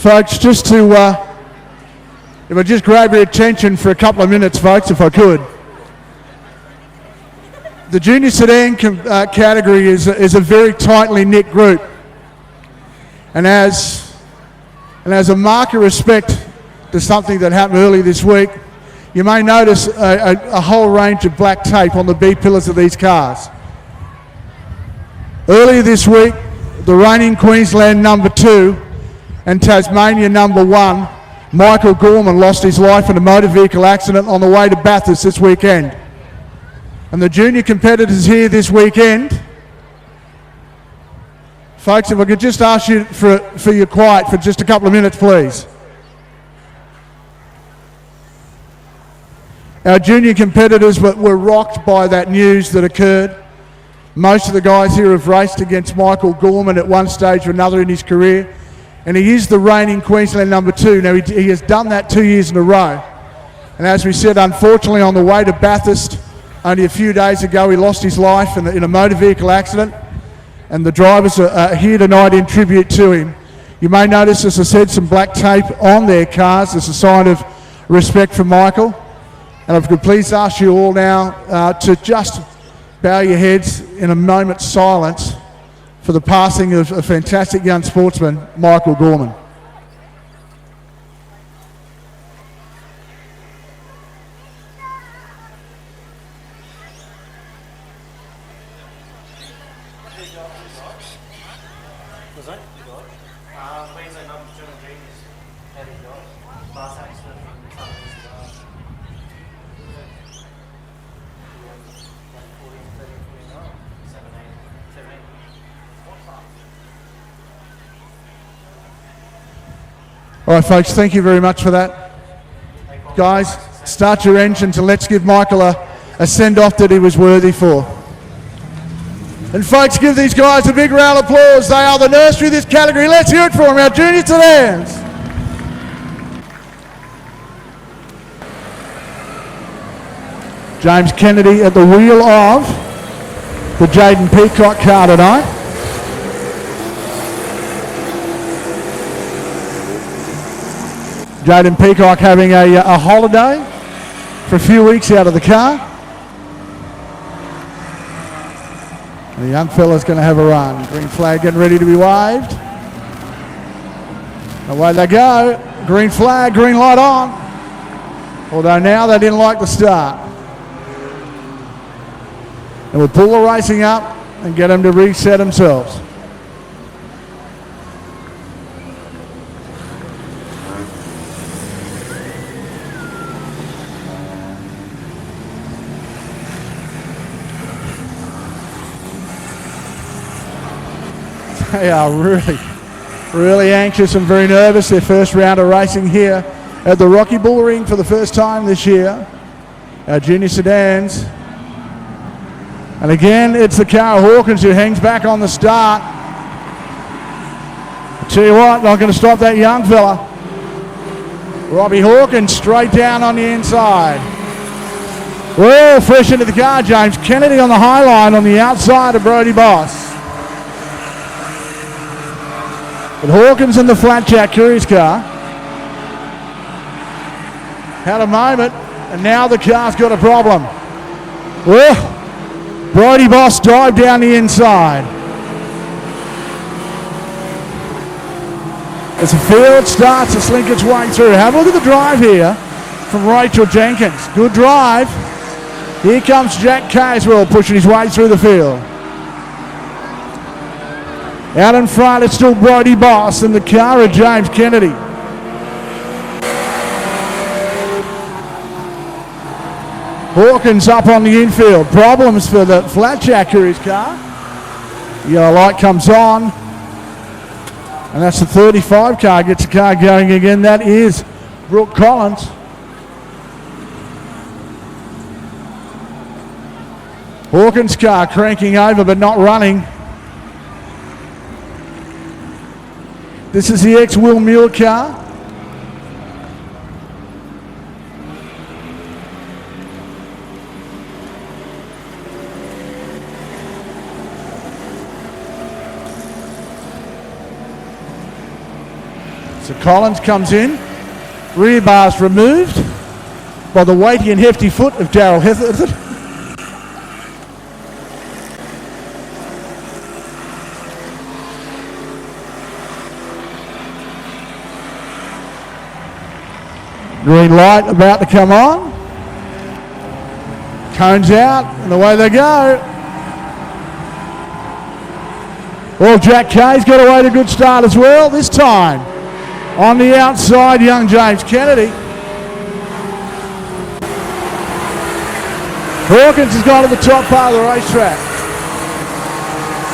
Folks, just to, if I just grab your attention for a couple of minutes, folks, if I could. The junior sedan category is a very tightly knit group. And as a mark of respect to something that happened earlier this week, you may notice a whole range of black tape on the B pillars of these cars. Earlier this week, the reigning Queensland number 2 and Tasmania number 1, Michael Gorman, lost his life in a motor vehicle accident on the way to Bathurst this weekend. And the junior competitors here this weekend, folks, if I could just ask you for your quiet for just a couple of minutes, please. Our junior competitors were rocked by that news that occurred. Most of the guys here have raced against Michael Gorman at one stage or another in his career, and he is the reigning Queensland number 2. Now, he has done that 2 years in a row. And as we said, unfortunately, on the way to Bathurst, only a few days ago, he lost his life in a motor vehicle accident, and the drivers are here tonight in tribute to him. You may notice, as I said, some black tape on their cars as a sign of respect for Michael. And if I could please ask you all now to just bow your heads in a moment's silence for the passing of a fantastic young sportsman, Michael Gorman. All right, folks, thank you very much for that. Guys, start your engines and let's give Michael a send-off that he was worthy for. And folks, give these guys a big round of applause. They are the nursery of this category. Let's hear it for them, our Junior Sedans. James Kennedy at the wheel of the Jaden Peacock car tonight. Jaden Peacock having a holiday for a few weeks out of the car. The young fella's going to have a run. Green flag getting ready to be waved. Away they go. Green flag, green light on. Although now they didn't like the start. And we'll pull the racing up and get them to reset themselves. They are really anxious and very nervous. Their first round of racing here at the Rocky Bull Ring for the first time this year. Our Junior Sedans. And again, it's the car Hawkins who hangs back on the start. I tell you what, not going to stop that young fella. Robbie Hawkins straight down on the inside. Well, fresh into the car, James Kennedy on the high line on the outside of Brody Boss. But Hawkins in the flat jack Curious car had a moment, and now the car's got a problem. Well, Brody Boss dived down the inside. As the field starts to slink its way through. Have a look at the drive here from Rachel Jenkins. Good drive. Here comes Jack Caswell pushing his way through the field. Out in front, it's still Brody Boss in the car of James Kennedy. Hawkins up on the infield. Problems for the flat jack Curious car. Yellow light comes on. And that's the 35 car. Gets the car going again. That is Brooke Collins. Hawkins' car cranking over but not running. This is the ex-Will Muir car. So Collins comes in. Rear bars removed by the weighty and hefty foot of Darryl Heatherton. Green light about to come on. Cones out and away they go. Well, Jack Kay's got away to a good start as well this time. On the outside, young James Kennedy. Hawkins has gone to the top part of the racetrack.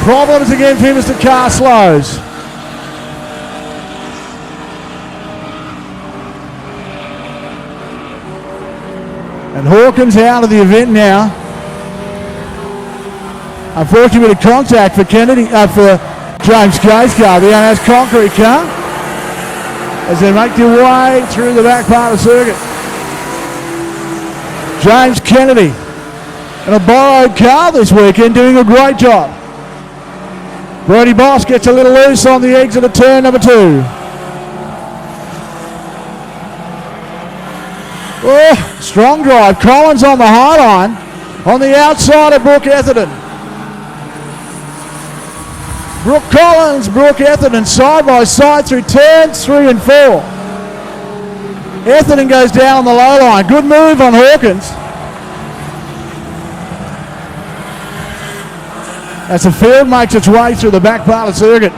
Problems again for him as the car slows. And Hawkins out of the event now. Unfortunately, a contact for Kennedy, for James Kay's car, the NS concrete car, as they make their way through the back part of the circuit. James Kennedy in a borrowed car this weekend, doing a great job. Brody Boss gets a little loose on the exit of turn number 2. Oh, strong drive. Collins on the high line on the outside of Brooke Etherton. Brooke Collins, Brooke Etherton side by side through turns 3 and 4. Etherton goes down on the low line. Good move on Hawkins. As the field makes its way through the back part of the circuit.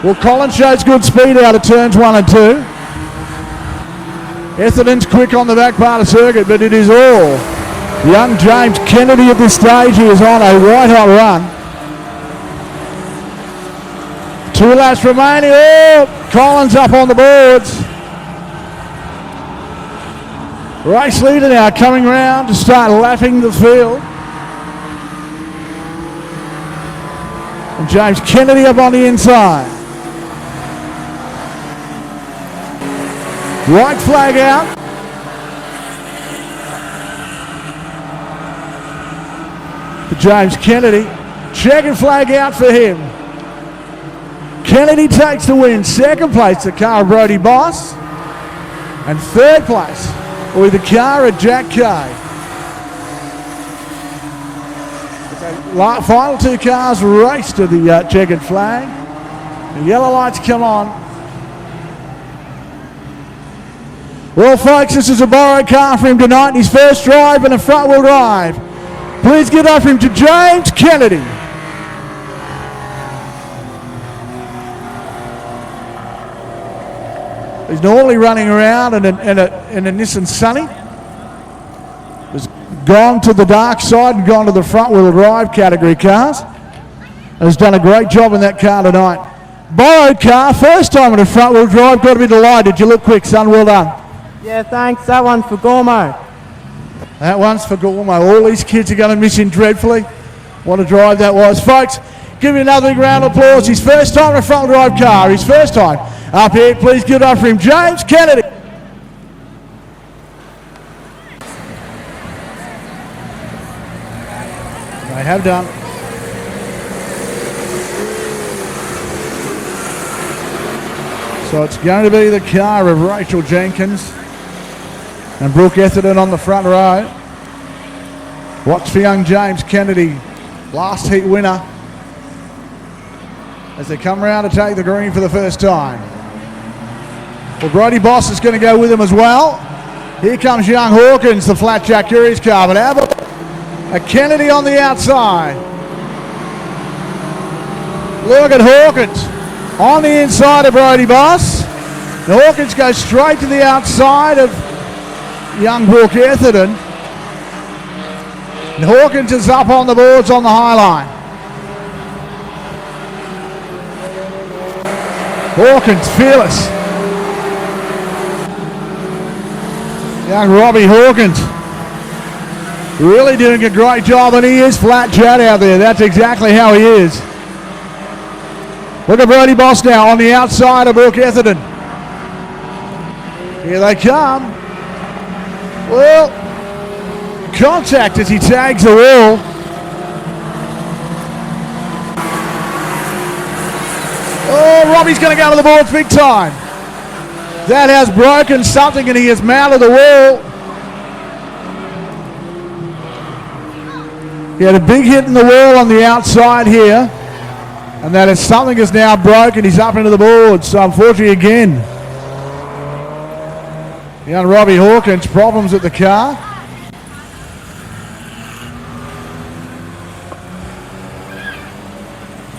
Well, Collins shows good speed out of turns 1 and 2. Etherton's quick on the back part of the circuit, but it is all young James Kennedy at this stage. He is on a white-hot run. 2 laps remaining. Oh, Collins up on the boards. Race leader now coming round to start lapping the field. And James Kennedy up on the inside. White flag out. For James Kennedy. Checkered flag out for him. Kennedy takes the win. Second place, the car of Brody Boss. And third place with the car of Jack Kay. The final 2 cars race to the checkered flag. The yellow lights come on. Well, folks, this is a borrowed car for him tonight. His first drive and a front-wheel drive. Please give up for him to James Kennedy. He's normally running around in a Nissan Sunny. Has gone to the dark side and gone to the front-wheel drive category cars. Has done a great job in that car tonight. Borrowed car, first time in a front-wheel drive. Got to be delighted. You look quick, son. Well done. Yeah, thanks. That one's for Gormo. That one's for Gormo. All these kids are going to miss him dreadfully. What a drive that was. Folks, give him another big round of applause. His first time in a front-wheel drive car. His first time up here. Please give it up for him, James Kennedy. They have done. So it's going to be the car of Rachel Jenkins and Brooke Etherton on the front row. Watch for young James Kennedy, last heat winner, as they come around to take the green for the first time. Well, Brody Boss is going to go with him as well. Here comes young Hawkins, the flat Jack Curious car, but how about a Kennedy on the outside? Look at Hawkins on the inside of Brody Boss. And Hawkins goes straight to the outside of young Brooke Etherton. And Hawkins is up on the boards on the high line. Hawkins, fearless. Young Robbie Hawkins really doing a great job, and he is flat chat out there. That's exactly how he is. Look at Brody Boss now on the outside of Brooke Etherton. Here they come. Well, contact as he tags the wall. Oh, Robbie's going to go to the boards big time. That has broken something and he is mounted the wall. He had a big hit in the wall on the outside here. And that is something is now broken. He's up into the boards. So unfortunately again, young Robbie Hawkins, problems with the car.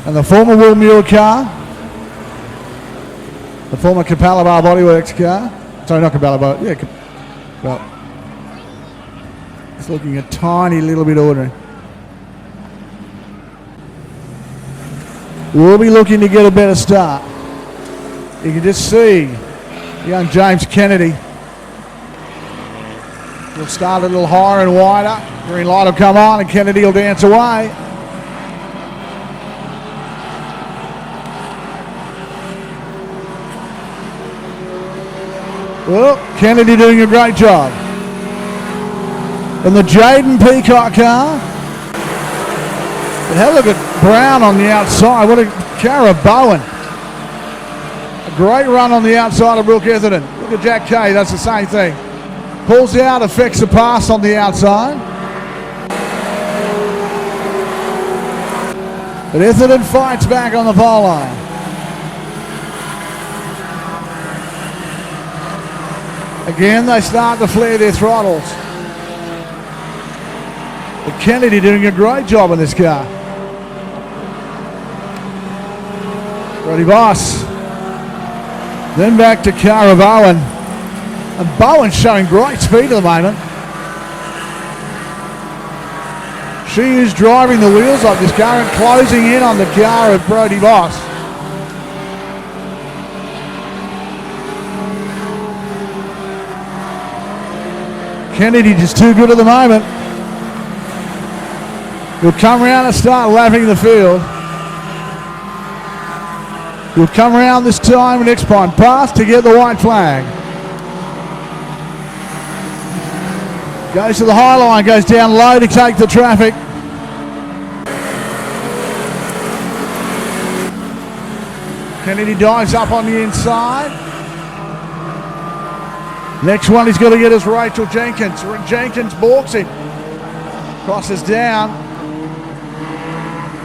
And the former Will Muir car, the former Capalabar Bodyworks car, sorry, not Capalabar, yeah, well, it's looking a tiny little bit ordinary. We'll be looking to get a better start. You can just see young James Kennedy. He'll start a little higher and wider. Green light will come on and Kennedy will dance away. Well, Kennedy doing a great job. And the Jaden Peacock car. But have a look at Brown on the outside. What a Cara Bowen. A great run on the outside of Brooke Etherton. Look at Jack Kay, that's the same thing. Pulls out, affects the pass on the outside. But Etherton fights back on the pole line. Again, they start to flare their throttles. But Kennedy doing a great job in this car. Brody Boss. Then back to Cara Bowen. And Bowen's showing great speed at the moment. She is driving the wheels off this car and closing in on the car of Brody Boss. Kennedy just too good at the moment. He'll come around and start lapping the field. He'll come around this time, next time pass to get the white flag. Goes to the high line, goes down low to take the traffic. Kennedy dives up on the inside. Next one he's got to get is Rachel Jenkins. Jenkins balks him. Crosses down.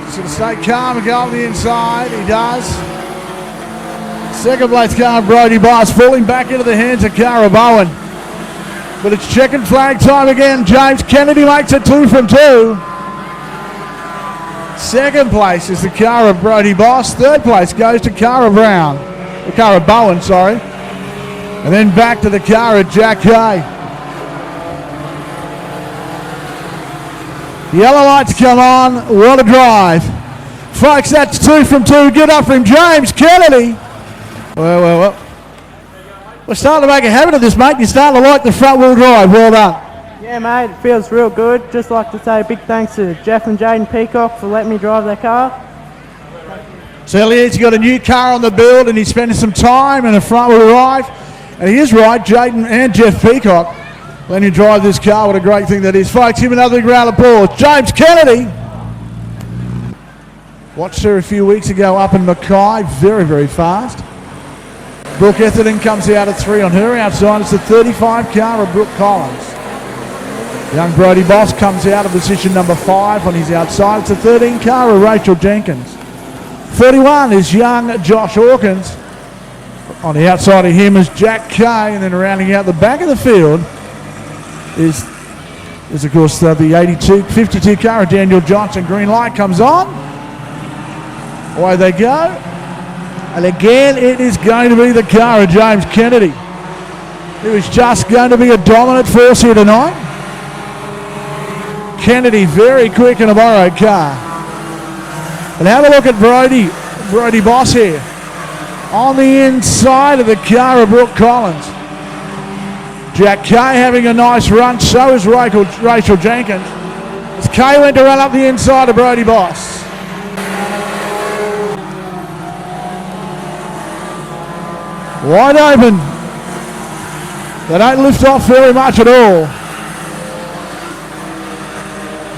He's going to stay calm and go on the inside. He does. Second place car, Brody Boss, falling back into the hands of Cara Bowen. But it's checkered flag time again. James Kennedy makes it 2 from 2. Second place is the car of Brody Boss. Third place goes to Cara Brown. Cara Bowen, sorry. And then back to the car of Jack Kay. Yellow lights come on. What a drive. Folks, that's 2 from 2. Get up from James Kennedy. Well. We're starting to make a habit of this, mate. You're starting to like the front wheel drive. Well done. Yeah, mate, it feels real good. Just like to say a big thanks to Jeff and Jaden Peacock for letting me drive their car. So he's got a new car on the build and he's spending some time in a front wheel drive. And he is right, Jaden and Jeff Peacock letting you drive this car. What a great thing that is. Folks, give another big round of applause. James Kennedy. Watched her a few weeks ago up in Mackay. Very, very fast. Brooke Etherton comes out at 3 on her outside. It's the 35 car of Brooke Collins. Young Brody Boss comes out of position number 5 on his outside. It's the 13 car of Rachel Jenkins. 41 is young Josh Hawkins. On the outside of him is Jack Kay, and then rounding out the back of the field is of course the 52 car of Daniel Johnson. Green light comes on. Away they go. And again, it is going to be the car of James Kennedy, who is just going to be a dominant force here tonight. Kennedy very quick in a borrowed car. And have a look at Brody Boss here. On the inside of the car of Brooke Collins. Jack Kay having a nice run, so is Rachel Jenkins. As Kay went to run up the inside of Brody Boss. Wide open. They don't lift off very much at all.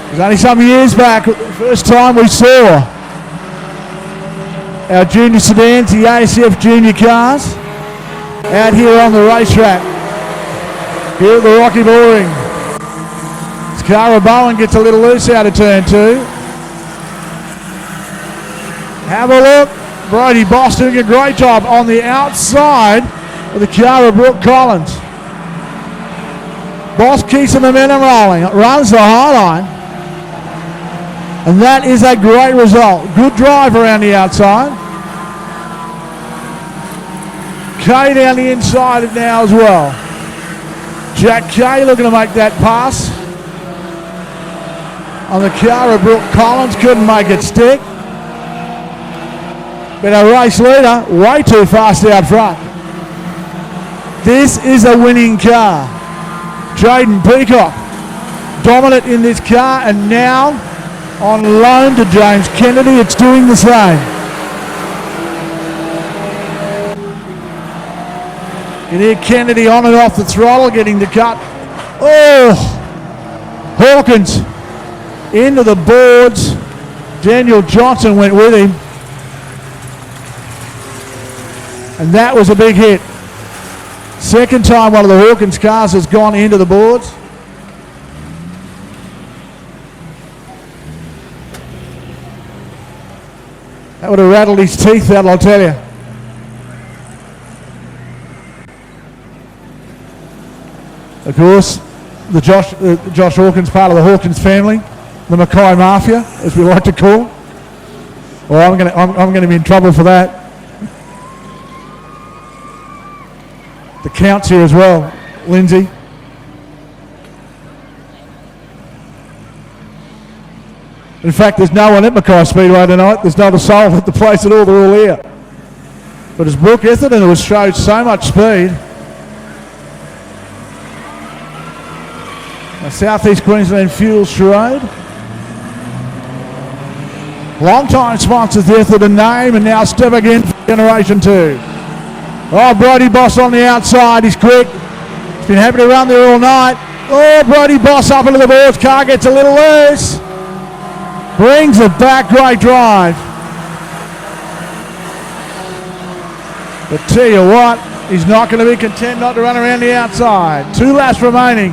It was only some years back, the first time we saw our Junior Sedans, the ASF Junior cars. out here on the racetrack. Here at the Rocky Bull Ring. Cara Bowen gets a little loose out of turn 2. Have a look. Brody Boss doing a great job on the outside of the Cara Brooke Collins. Boss keeps the momentum rolling. Runs the high line. And that is a great result. Good drive around the outside. Kay down the inside now as well. Jack Kay looking to make that pass on the Cara Brooke Collins. Couldn't make it stick. But our race leader way too fast out front. This is a winning car. Jaden Peacock dominant in this car, and now on loan to James Kennedy, it's doing the same. You hear Kennedy on and off the throttle, getting the cut. Oh, Hawkins into the boards. Daniel Johnson went with him. And that was a big hit. Second time one of the Hawkins cars has gone into the boards. That would have rattled his teeth out, I'll tell you. Of course, the Josh Hawkins, part of the Hawkins family, the Mackay Mafia, as we like to call. Well, I'm going to be in trouble for that. The Count's here as well, Lindsay. In fact, there's no one at Mackay Speedway tonight. There's not a soul at the place at all. They're all here. But as Brooke Etherton, who has showed so much speed. A South East Queensland Fuel Charade. Long-time sponsors the Etherton name, and now step again for Generation 2. Oh, Brody Boss on the outside. He's quick. He's been happy to run there all night. Oh, Brody Boss up into the boards. Car gets a little loose. Brings it back. Great drive. But tell you what, he's not going to be content not to run around the outside. 2 laps remaining.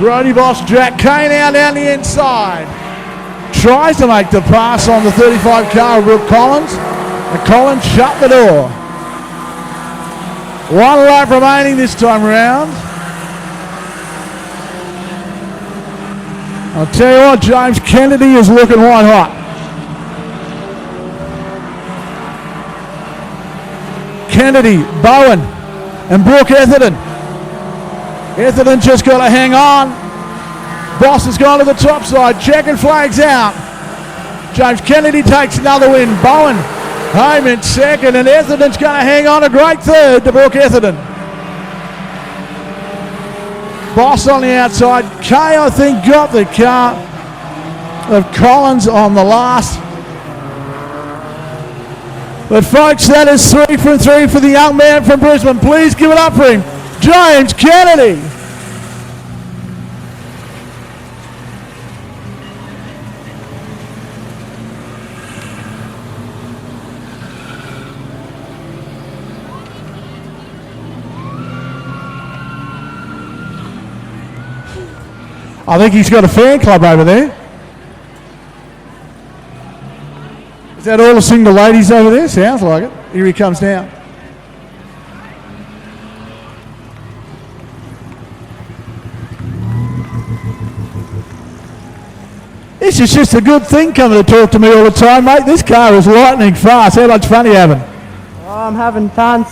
Brody Boss, Jack Kay now down the inside. Tries to make the pass on the 35 car of Brooke Collins. And Collins shut the door. 1 lap remaining this time around. I'll tell you what, James Kennedy is looking white hot. Kennedy, Bowen, and Brooke Etherton. Etherton just got to hang on. Boss has gone to the top side. Checkered flags out. James Kennedy takes another win. Bowen home in second, and Etherton's going to hang on a great third to Brooke Etherton. Boss on the outside. Kay, I think, got the car of Collins on the last. But folks, that is 3 from 3 for the young man from Brisbane. Please give it up for him, James Kennedy. I think he's got a fan club over there. Is that all the single ladies over there? Sounds like it. Here he comes now. This is just a good thing coming to talk to me all the time, mate. This car is lightning fast. How much fun are you having? Oh, I'm having tons.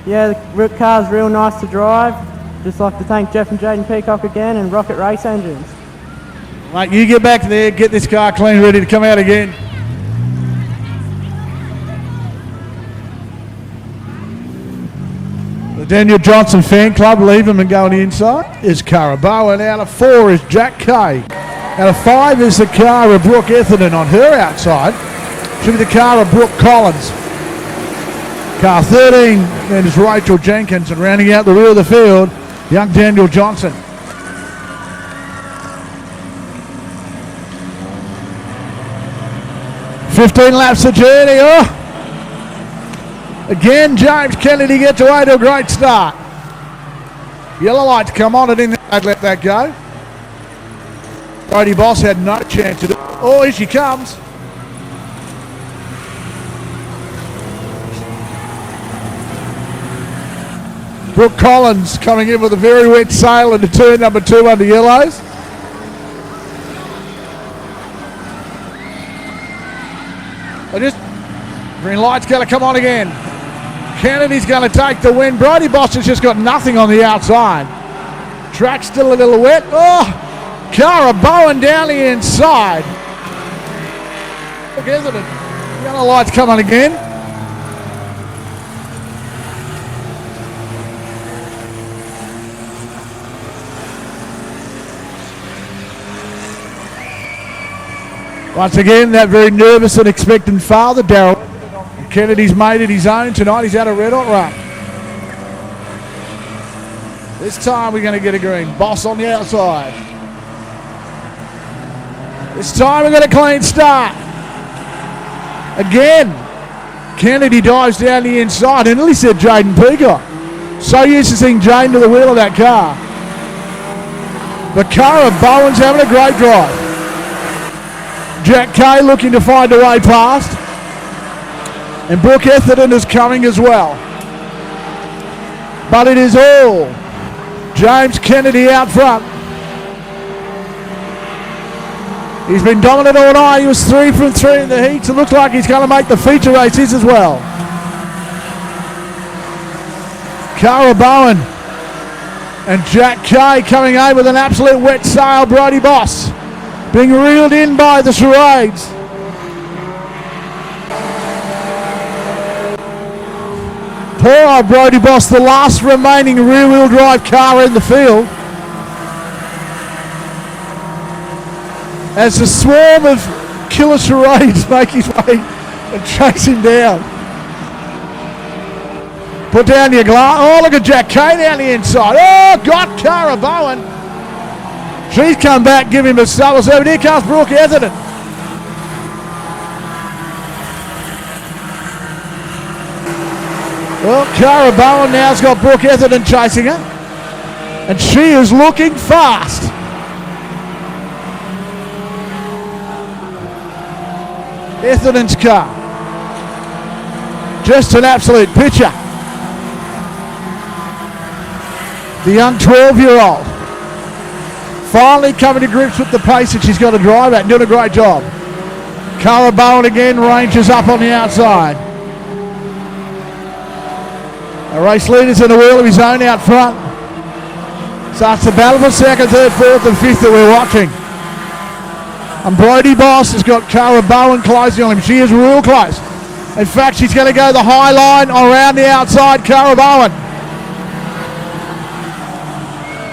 Yeah, the car's real nice to drive. Just like to thank Jeff and Jaden Peacock again, and Rocket Race Engines. Mate, you get back there, get this car clean, ready to come out again. The Daniel Johnson fan club, leave him and go on the inside, is Cara Bowen. Out of 4 is Jack Kay. Out of 5 is the car of Brooke Etherton. On her outside should be the car of Brooke Collins. Car 13 then is Rachel Jenkins, and rounding out the rear of the field, young Daniel Johnson. "15 laps of journey." Oh, Again, James Kennedy gets away to a great start. Yellow lights come on, and they'd let that go. Brody Boss had no chance to do it. Oh, here she comes. Brooke Collins coming in with a very wet sail into turn number 2 under yellows. Green light's going to come on again. Kennedy's going to take the win. Brody Boss has just got nothing on the outside. Track's still a little wet. Oh, Cara Bowen down the inside. Look, isn't it? Yellow light's come on again. Once again, that very nervous and expectant father, Darryl. Kennedy's made it his own tonight. He's had a red hot run. This time we're going to get a green. Boss on the outside. This time we're going to clean start. Again, Kennedy dives down the inside. And at least said Jaden Peacock. So used to seeing Jaden to the wheel of that car. But Cara Bowen's having a great drive. Jack Kay looking to find a way past. And Brooke Etherton is coming as well. But it is all James Kennedy out front. He's been dominant all night. He was 3 from 3 in the heats. It looks like he's going to make the feature races as well. Cara Bowen and Jack Kay coming in with an absolute wet sail. Brody Boss being reeled in by the charades. Poor Brody Boss, the last remaining rear-wheel drive car in the field. As the swarm of killer charades make his way and chase him down. Put down your glass. Oh, look at Jack Kay down the inside. Oh, got Cara Bowen. She's come back, give him a solo serve. Here comes Brooke Etherton. Well, Cara Bowen now's got Brooke Etherton chasing her. And she is looking fast. Etherton's car. Just an absolute picture. The young 12-year-old. Finally coming to grips with the pace that she's got to drive at and doing a great job. Cara Bowen again ranges up on the outside. The race leader's in a wheel of his own out front. Starts the battle for second, third, fourth and fifth that we're watching. And Brody Boss has got Cara Bowen closing on him. She is real close. In fact, she's going to go the high line around the outside, Cara Bowen.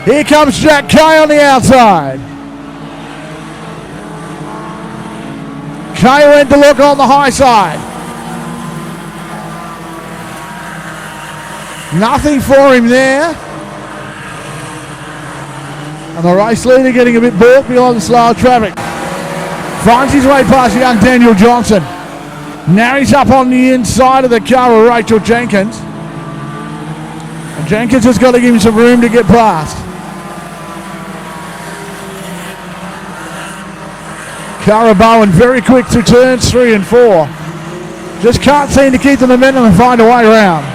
Here comes Jack Kay on the outside. Kay went to look on the high side. Nothing for him there. And the race leader getting a bit balked behind the slow traffic. Finds his way past young Daniel Johnson. Now he's up on the inside of the car of Rachel Jenkins. And Jenkins has got to give him some room to get past. Cara Bowen very quick through turns 3 and 4. Just can't seem to keep the momentum and find a way around.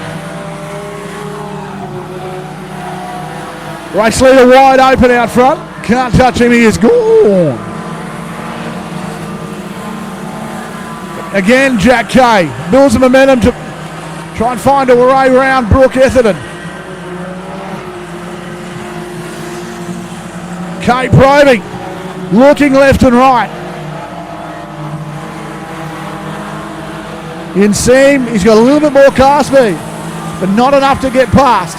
Race leader wide open out front. Can't touch him, he is gone. Again, Jack Kay builds the momentum to try and find a way around Brooke Etherton. Kay probing, looking left and right. In seam, he's got a little bit more car speed, but not enough to get past.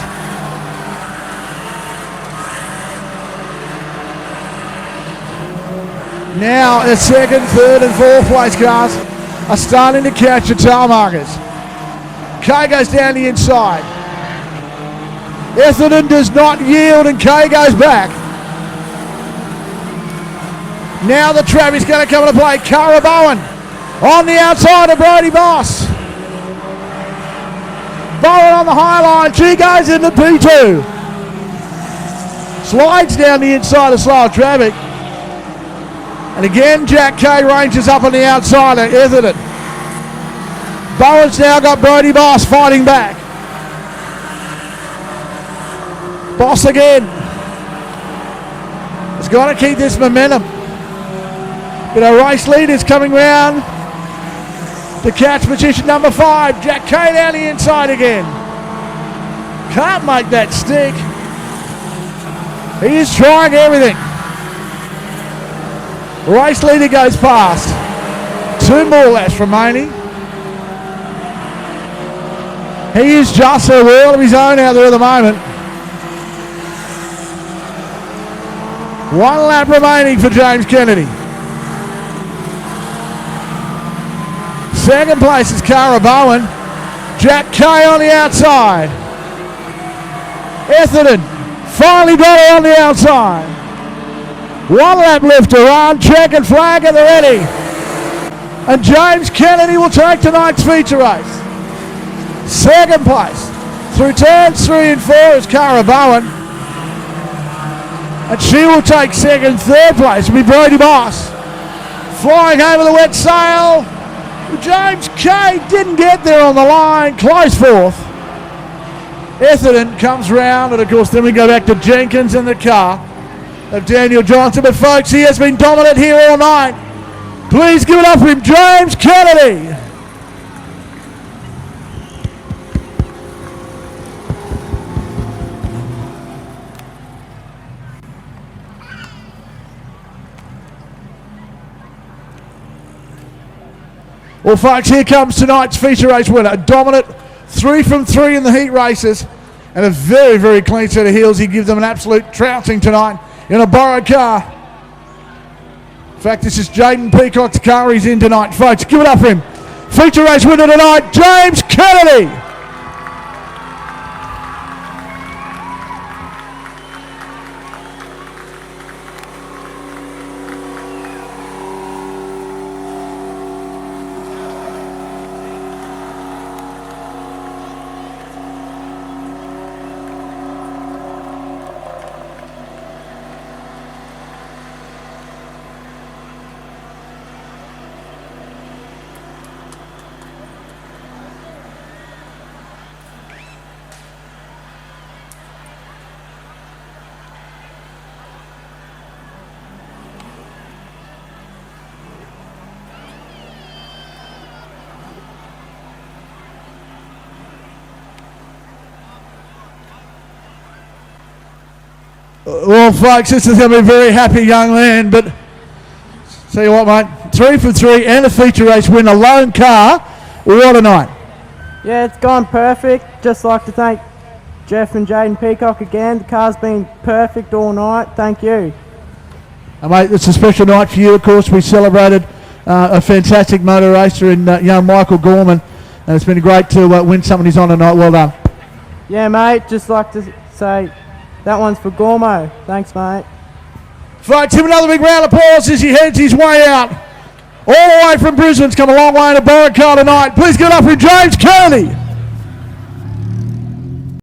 Now the second, third and fourth place cars are starting to catch the tail markers. Kay goes down the inside. Etherton does not yield and Kay goes back. Now the traffic's going to come into play. Cara Bowen on the outside of Brody Boss. Bowen on the high line. She goes into P2. Slides down the inside of slow traffic. And again, Jack Kay ranges up on the outside of Etherton. Bowen's now got Brodie Boss fighting back. Boss again. Has got to keep this momentum. But our race leaders coming round to catch position number 5. Jack Kay down the inside again. Can't make that stick. He is trying everything. Race leader goes past. 2 more laps remaining. He is just a world of his own out there at the moment. 1 lap remaining for James Kennedy. Second place is Cara Bowen. Jack Kay on the outside. Etherton finally got her on the outside. 1 lap left to run. Check and flag at the ready. And James Kennedy will take tonight's feature race. Second place through turns 3 and 4 is Cara Bowen. And she will take second. Third place will be Brodie Boss. Flying over the wet sail. James Kay didn't get there on the line. Close fourth. Etherton comes round, and of course then we go back to Jenkins in the car of Daniel Johnson. But folks, he has been dominant here all night. Please give it up for him, James Kennedy. Well, folks, here comes tonight's feature race winner. A dominant 3 from 3 in the heat races and a very, very clean set of heels. He gives them an absolute trouncing tonight in a borrowed car. In fact, this is Jaden Peacock's car he's in tonight. Folks, give it up for him. Feature race winner tonight, James Kennedy. Well, folks, this is going to be a very happy young man, but tell you what, mate, 3 from 3 and a feature race win, a lone car. What a night. Yeah, it's gone perfect. Just like to thank Jeff and Jaden Peacock again. The car's been perfect all night. Thank you. Mate, it's a special night for you, of course. We celebrated a fantastic motor racer in young Michael Gorman, and it's been great to win something he's on tonight. Well done. Yeah, mate, just like to say that one's for Gormo. Thanks, mate. Folks, give him another big round of applause as he heads his way out. All the way from Brisbane's come a long way in a borrowed car tonight. Please give it up for James Kennedy.